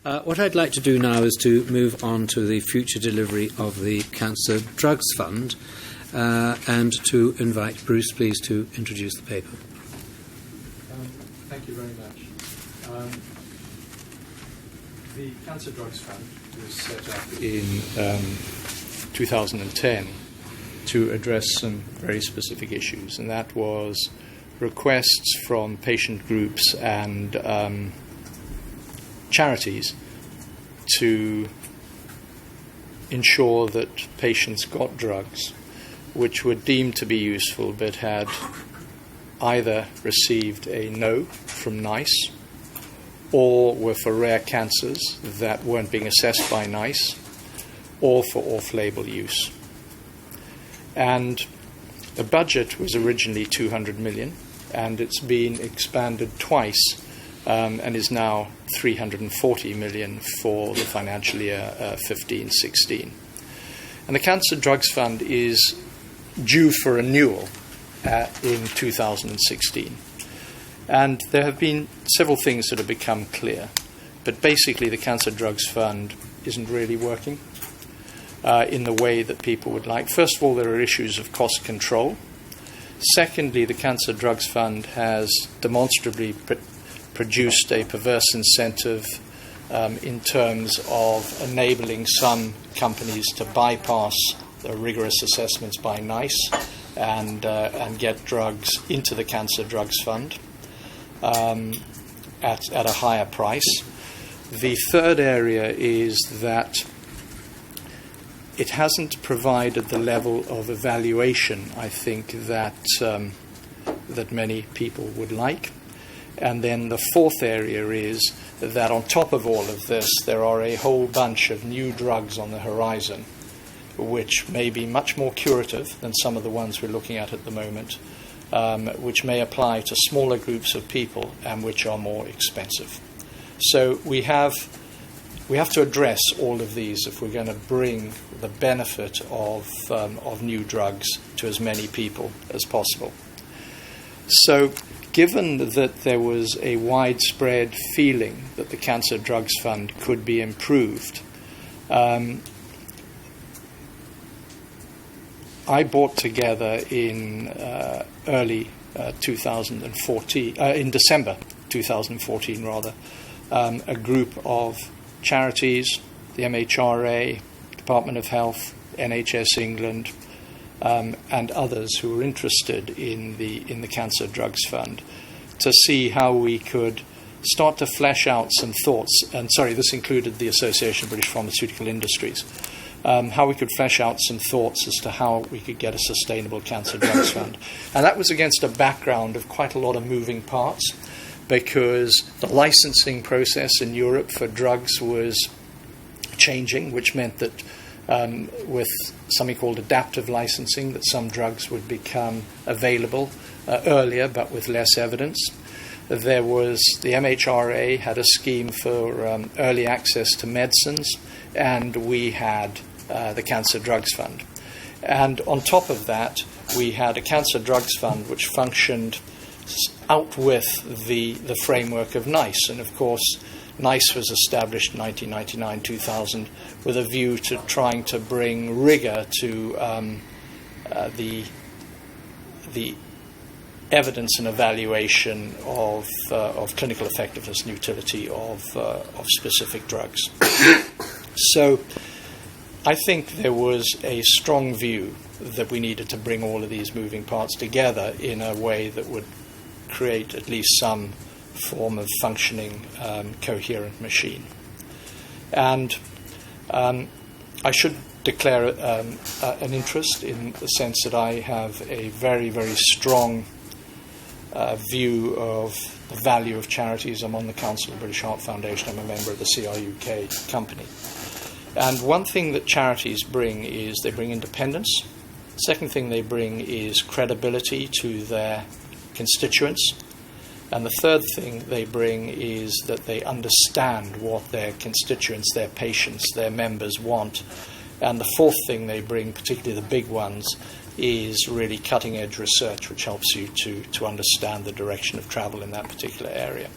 What I'd like to do now is to move on to the future delivery of the Cancer Drugs Fund and to invite Bruce, please, to introduce the paper. Thank you very much. The Cancer Drugs Fund was set up in 2010 to address some very specific issues, and that was requests from patient groups and charities to ensure that patients got drugs which were deemed to be useful but had either received a no from NICE or were for rare cancers that weren't being assessed by NICE or for off-label use. And the budget was originally 200 million, and it's been expanded twice and is now 340 million for the financial year 15-16. And the Cancer Drugs Fund is due for renewal in 2016. And there have been several things that have become clear. But basically, the Cancer Drugs Fund isn't really working in the way that people would like. First of all, there are issues of cost control. Secondly, the Cancer Drugs Fund has demonstrably produced a perverse incentive in terms of enabling some companies to bypass the rigorous assessments by NICE and get drugs into the Cancer Drugs Fund at a higher price. The third area is that it hasn't provided the level of evaluation, I think, that many people would like. And then the fourth area is that on top of all of this, there are a whole bunch of new drugs on the horizon, which may be much more curative than some of the ones we're looking at the moment, which may apply to smaller groups of people and which are more expensive. So we have to address all of these if we're going to bring the benefit of new drugs to as many people as possible. So given that there was a widespread feeling that the Cancer Drugs Fund could be improved, I brought together in early 2014, in December 2014 rather, a group of charities, the MHRA, Department of Health, NHS England, and others who were interested in the Cancer Drugs Fund to see how we could start to flesh out some thoughts. And sorry, this included the Association of British Pharmaceutical Industries. How we could flesh out some thoughts as to how we could get a sustainable Cancer Drugs Fund. And that was against a background of quite a lot of moving parts, because the licensing process in Europe for drugs was changing, which meant that with something called adaptive licensing, that some drugs would become available earlier but with less evidence. There was the MHRA had a scheme for early access to medicines, and we had the Cancer Drugs Fund. And on top of that, we had a Cancer Drugs Fund which functioned out with the framework of NICE. And of course, NICE was established in 1999-2000 with a view to trying to bring rigor to the evidence and evaluation of clinical effectiveness and utility of specific drugs. So I think there was a strong view that we needed to bring all of these moving parts together in a way that would create at least some form of functioning, coherent machine. And I should declare an interest in the sense that I have a very, very strong view of the value of charities. I'm on the Council of the British Heart Foundation. I'm a member of the CRUK company. And one thing that charities bring is they bring independence. Second thing they bring is credibility to their constituents. And the third thing they bring is that they understand what their constituents, their patients, their members want. And the fourth thing they bring, particularly the big ones, is really cutting-edge research which helps you to understand the direction of travel in that particular area.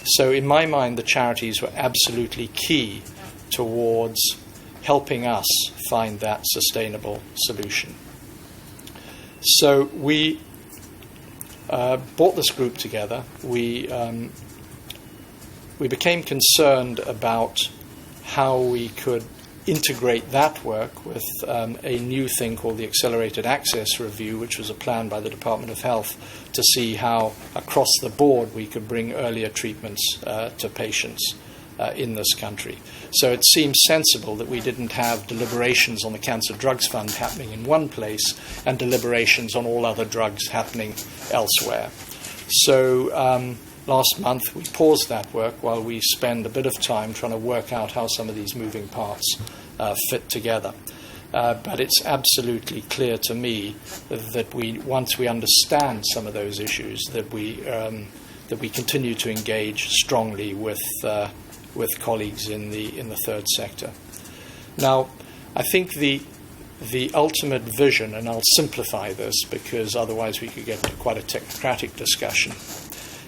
So in my mind, the charities were absolutely key towards helping us find that sustainable solution. So we brought this group together. We became concerned about how we could integrate that work with a new thing called the Accelerated Access Review, which was a plan by the Department of Health to see how across the board we could bring earlier treatments to patients in this country. So it seemed sensible that we didn't have deliberations on the Cancer Drugs Fund happening in one place and deliberations on all other drugs happening elsewhere. So last month we paused that work while we spend a bit of time trying to work out how some of these moving parts fit together. But it's absolutely clear to me that once we understand some of those issues, that we continue to engage strongly with colleagues in the third sector. Now, I think the ultimate vision, and I'll simplify this because otherwise we could get into quite a technocratic discussion,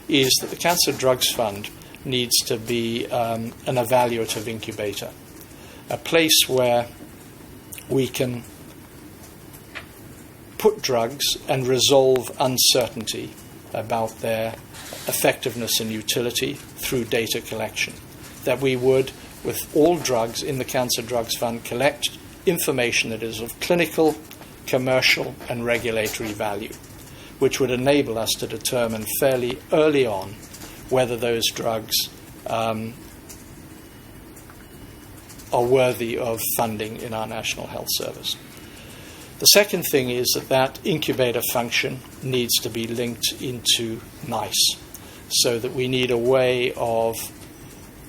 is that the Cancer Drugs Fund needs to be an evaluative incubator, a place where we can put drugs and resolve uncertainty about their effectiveness and utility through data collection. That we would, with all drugs in the Cancer Drugs Fund, collect information that is of clinical, commercial, and regulatory value, which would enable us to determine fairly early on whether those drugs are worthy of funding in our National Health Service. The second thing is that incubator function needs to be linked into NICE, so that we need a way of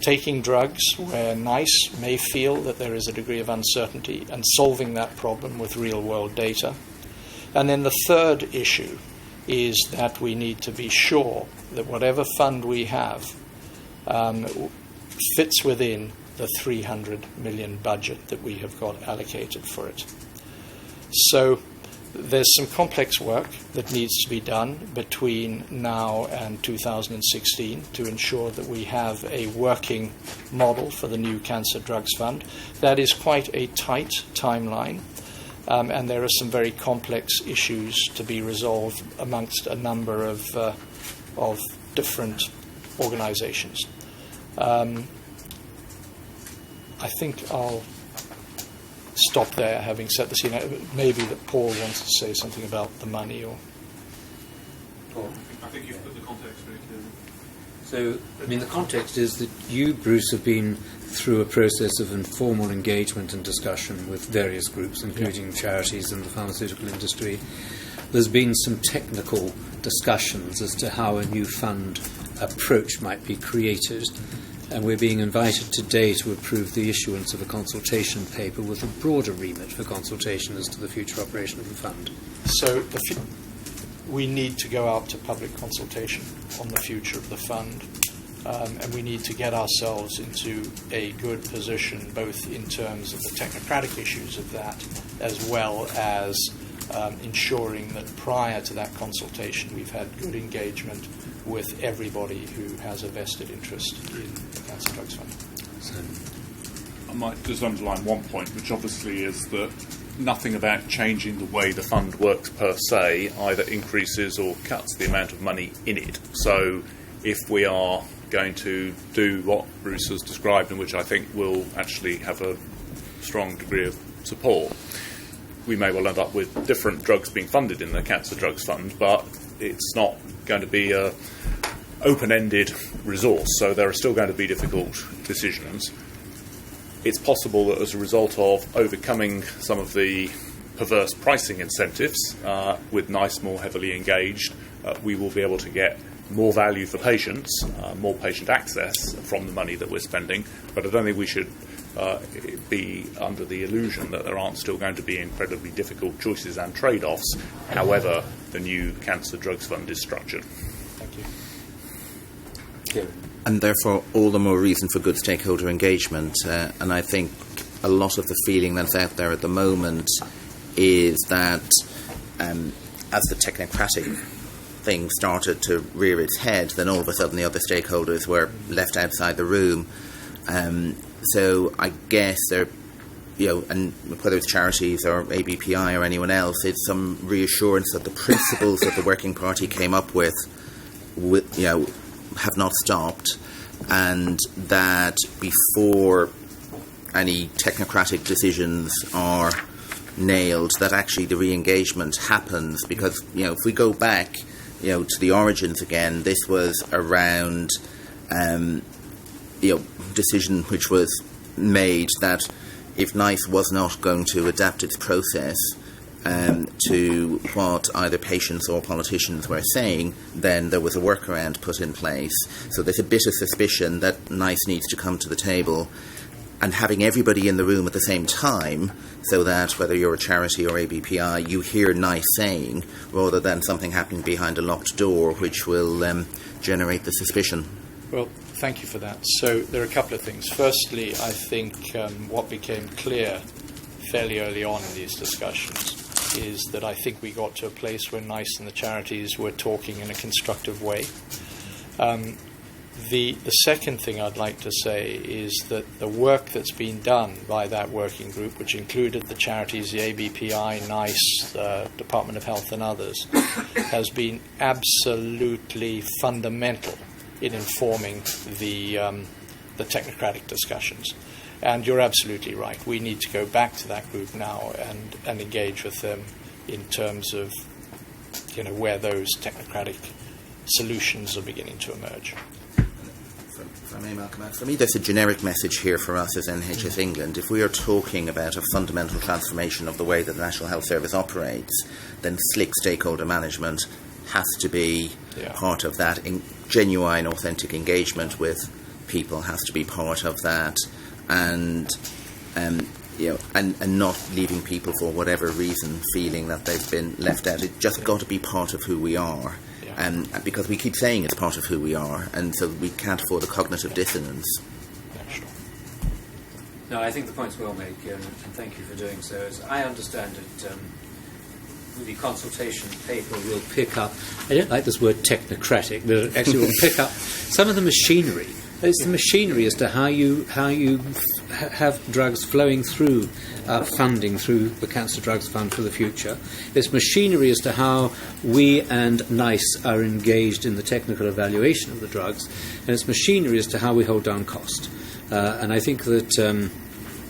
taking drugs where NICE may feel that there is a degree of uncertainty and solving that problem with real-world data. And then the third issue is that we need to be sure that whatever fund we have fits within the 300 million budget that we have got allocated for it. So there's some complex work that needs to be done between now and 2016 to ensure that we have a working model for the new Cancer Drugs Fund. That is quite a tight timeline, and there are some very complex issues to be resolved amongst a number of different organizations. I think I'll stop there, having set the scene. Maybe that Paul wants to say something about the money, or Paul. I think you've put the context very clearly. So, I mean, the context is that you, Bruce, have been through a process of informal engagement and discussion with various groups, including charities and the pharmaceutical industry. There's been some technical discussions as to how a new fund approach might be created. And we're being invited today to approve the issuance of a consultation paper with a broader remit for consultation as to the future operation of the fund. So we need to go out to public consultation on the future of the fund, and we need to get ourselves into a good position, both in terms of the technocratic issues of that, as well as ensuring that prior to that consultation we've had good engagement with everybody who has a vested interest in the Cancer Drugs Fund. I might just underline one point, which obviously is that nothing about changing the way the fund works per se either increases or cuts the amount of money in it. So if we are going to do what Bruce has described, and which I think will actually have a strong degree of support, we may well end up with different drugs being funded in the Cancer Drugs Fund, but it's not going to be a open-ended resource, so there are still going to be difficult decisions. It's possible that as a result of overcoming some of the perverse pricing incentives, with NICE more heavily engaged, we will be able to get more value for patients, more patient access from the money that we're spending, but I don't think we should be under the illusion that there aren't still going to be incredibly difficult choices and trade-offs, however the new Cancer Drugs Fund is structured. Thank you. And therefore all the more reason for good stakeholder engagement, and I think a lot of the feeling that's out there at the moment is that as the technocratic thing started to rear its head, then all of a sudden the other stakeholders were left outside the room. So I guess there, and whether it's charities or ABPI or anyone else, it's some reassurance that the principles that the Working Party came up with have not stopped, and that before any technocratic decisions are nailed, that actually the re-engagement happens. Because if we go back to the origins again, this was around decision which was made that if NICE was not going to adapt its process to what either patients or politicians were saying, then there was a workaround put in place. So there's a bit of suspicion that NICE needs to come to the table, and having everybody in the room at the same time, so that whether you're a charity or ABPI, you hear NICE saying, rather than something happening behind a locked door, which will generate the suspicion. Well, thank you for that. So there are a couple of things. Firstly, I think what became clear fairly early on in these discussions is that I think we got to a place where NICE and the charities were talking in a constructive way. The second thing I'd like to say is that the work that's been done by that working group, which included the charities, the ABPI, NICE, Department of Health and others, has been absolutely fundamental in informing the technocratic discussions. And you're absolutely right. We need to go back to that group now and engage with them in terms of where those technocratic solutions are beginning to emerge. If I may, Malcolm, for me there's a generic message here for us as NHS England. If we are talking about a fundamental transformation of the way that the National Health Service operates, then slick stakeholder management has to be part of that. Genuine, authentic engagement with people has to be part of that, and not leaving people for whatever reason feeling that they've been left out. It's just got to be part of who we are. Because we keep saying it's part of who we are, and so we can't afford the cognitive dissonance. Sure. No, I think the point's well made, Kieran, and thank you for doing so. As I understand it, the consultation paper will pick up, I don't like this word technocratic, but it actually will pick up some of the machinery. It's the machinery as to how you have drugs flowing through funding through the Cancer Drugs Fund for the future. It's machinery as to how we and NICE are engaged in the technical evaluation of the drugs, and it's machinery as to how we hold down cost. And I think that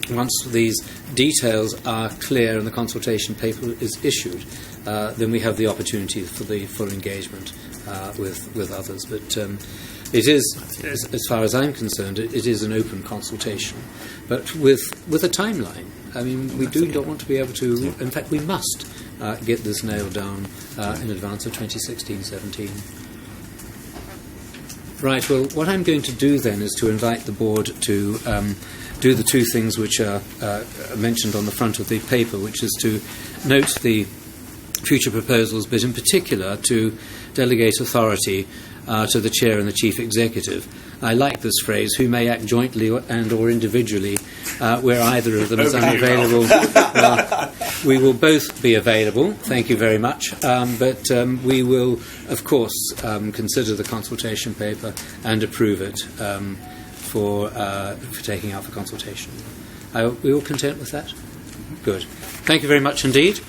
once these details are clear and the consultation paper is issued, then we have the opportunity for the full engagement with others. But it is, as far as I'm concerned, it is an open consultation, but with a timeline. I mean, we don't want to be able to, in fact, we must get this nailed down in advance of 2016-17. Right, well, what I'm going to do then is to invite the board to do the two things which are mentioned on the front of the paper, which is to note the future proposals, but in particular to delegate authority to the chair and the chief executive. I like this phrase, who may act jointly and or individually where either of them is unavailable. We will both be available, thank you very much, but we will, of course, consider the consultation paper and approve it for taking out for consultation. Are we all content with that? Good. Thank you very much indeed.